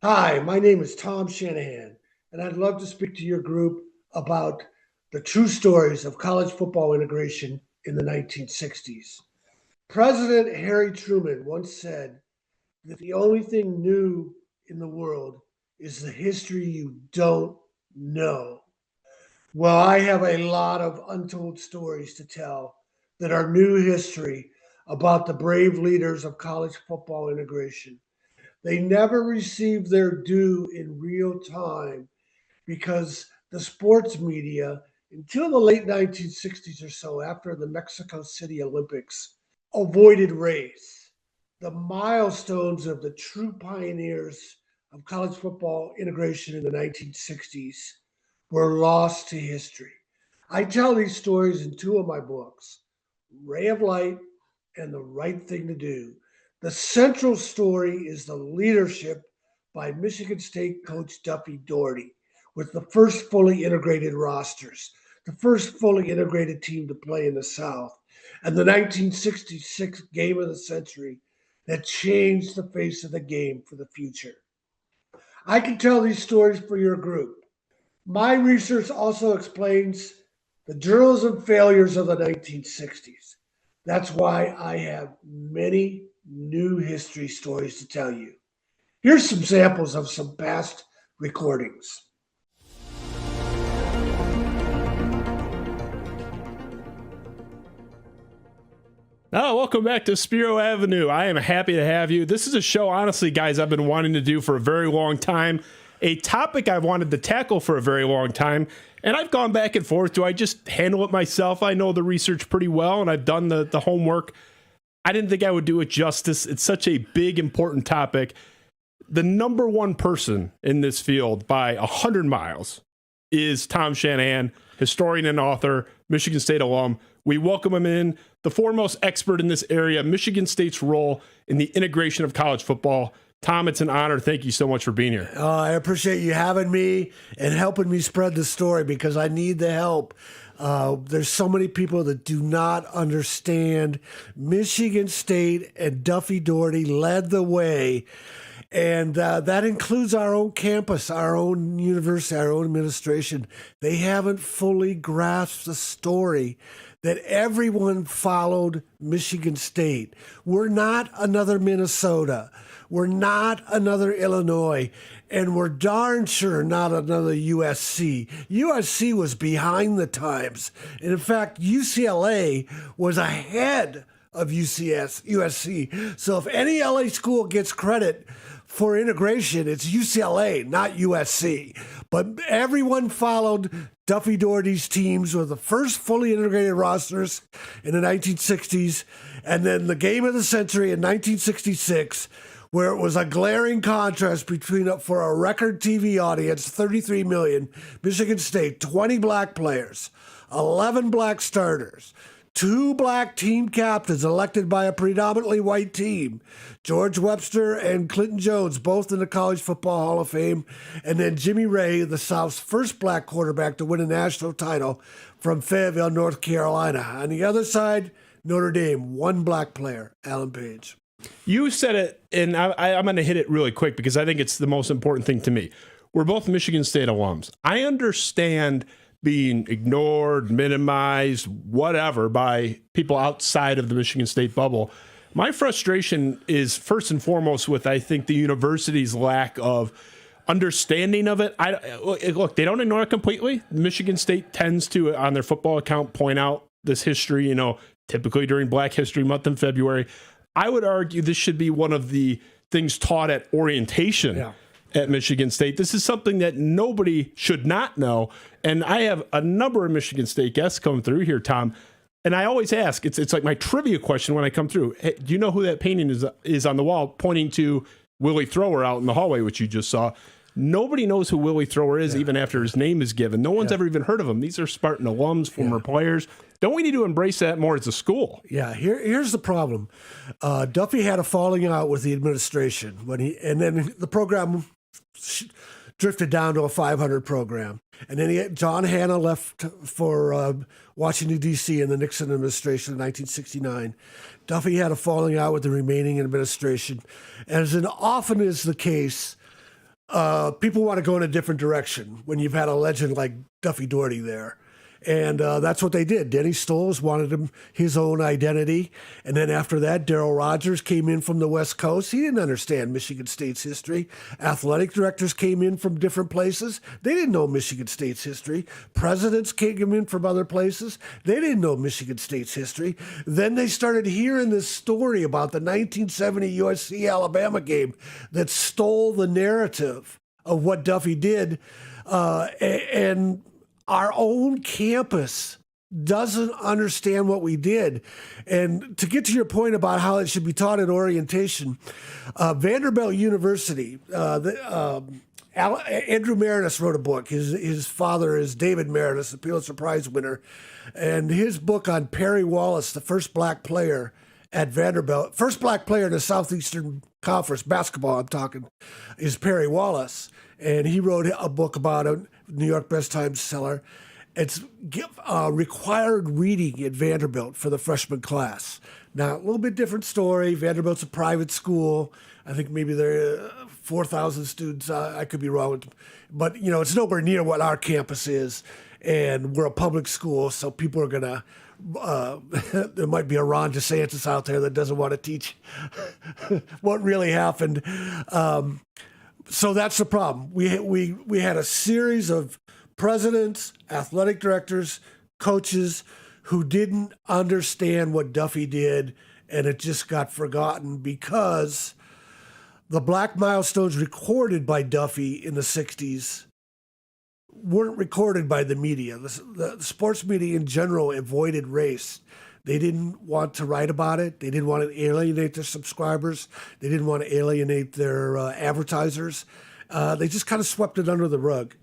Hi, my name is Tom Shanahan, and I'd love to speak to your group about the true stories of college football integration in the 1960s. President Harry Truman once said that the only thing new in the world is the history you don't know. Well, I have a lot of untold stories to tell that are new history about the brave leaders of college football integration. They never received their due in real time because the sports media, until the late 1960s or so, after the Mexico City Olympics, avoided race. The milestones of the true pioneers of college football integration in the 1960s were lost to history. I tell these stories in two of my books, Ray of Light and The Right Thing to Do. The central story is the leadership by Michigan State coach Duffy Daugherty with the first fully integrated rosters, the first fully integrated team to play in the South, and the 1966 game of the century that changed the face of the game for the future. I can tell these stories for your group. My research also explains the journalism failures of the 1960s. That's why I have many new history stories to tell you. Here's some samples of some past recordings. Oh, welcome back to Spiro Avenue. I am happy to have you. This is a show, honestly, guys, I've been wanting to do for a very long time. A topic I've wanted to tackle for a very long time. And I've gone back and forth. Do I just handle it myself? I know the research pretty well, and I've done the homework. I didn't think I would do it justice. It's such a big, important topic. The number one person in this field by 100 miles is Tom Shanahan, historian and author, Michigan State alum. We welcome him in, the foremost expert in this area, Michigan State's role in the integration of college football. Tom, it's an honor. Thank you so much for being here. I appreciate you having me and helping me spread the story because I need the help. There's so many people that do not understand. Michigan State and Duffy Daugherty led the way. And that includes our own campus, our own university, our own administration. They haven't fully grasped the story that everyone followed Michigan State. We're not another Minnesota. We're not another Illinois. And we're darn sure not another USC. USC was behind the times. And in fact, UCLA was ahead of USC. So if any LA school gets credit for integration, it's UCLA, not USC. But everyone followed Duffy Daugherty's teams with the first fully integrated rosters in the 1960s, and then the game of the century in 1966, where it was a glaring contrast between, for a record TV audience, 33 million, Michigan State, 20 black players, 11 black starters, 2 black team captains elected by a predominantly white team, George Webster and Clinton Jones, both in the College Football Hall of Fame, and then Jimmy Ray, the South's first black quarterback to win a national title from Fayetteville, North Carolina. On the other side, Notre Dame, 1 black player, Alan Page. You said it, and I'm going to hit it really quick because I think it's the most important thing to me. We're both Michigan State alums. I understand being ignored, minimized, whatever, by people outside of the Michigan State bubble. My frustration is first and foremost with, I think, the university's lack of understanding of it. Look, they don't ignore it completely. Michigan State tends to, on their football account, point out this history, typically during Black History Month in February. I would argue this should be one of the things taught at orientation at Michigan State. This is something that nobody should not know. And I have a number of Michigan State guests come through here, Tom. And I always ask, it's like my trivia question when I come through. Hey, do you know who that painting is on the wall pointing to Willie Thrower out in the hallway, which you just saw? Nobody knows who Willie Thrower is, even after his name is given. No one's ever even heard of him. These are Spartan alums, former players. Don't we need to embrace that more as a school? Yeah, here's the problem. Duffy had a falling out with the administration and then the program drifted down to a 500 program. And then John Hanna left for Washington, D.C. in the Nixon administration in 1969. Duffy had a falling out with the remaining administration. As often is the case, people want to go in a different direction when you've had a legend like Duffy Daugherty there. And that's what they did. Denny Stoles wanted him his own identity. And then after that, Darryl Rogers came in from the West Coast. He didn't understand Michigan State's history. Athletic directors came in from different places. They didn't know Michigan State's history. Presidents came in from other places. They didn't know Michigan State's history. Then they started hearing this story about the 1970 USC-Alabama game that stole the narrative of what Duffy did. And our own campus doesn't understand what we did. And to get to your point about how it should be taught in orientation, Vanderbilt University, Andrew Meredith wrote a book. His father is David Meredith, the Pulitzer Prize winner. And his book on Perry Wallace, the first black player at Vanderbilt, first black player in the Southeastern Conference, basketball I'm talking, is Perry Wallace. And he wrote a book about it, New York Best Times seller. It's required reading at Vanderbilt for the freshman class. Now, a little bit different story. Vanderbilt's a private school. I think maybe there are 4,000 students. I could be wrong. But, it's nowhere near what our campus is. And we're a public school, so people are going to there might be a Ron DeSantis out there that doesn't want to teach what really happened. So that's the problem. We had a series of presidents, athletic directors, coaches who didn't understand what Duffy did, and it just got forgotten because the black milestones recorded by Duffy in the 60s weren't recorded by the media. The sports media in general avoided race. They didn't want to write about it. They didn't want to alienate their subscribers. They didn't want to alienate their advertisers. They just kind of swept it under the rug.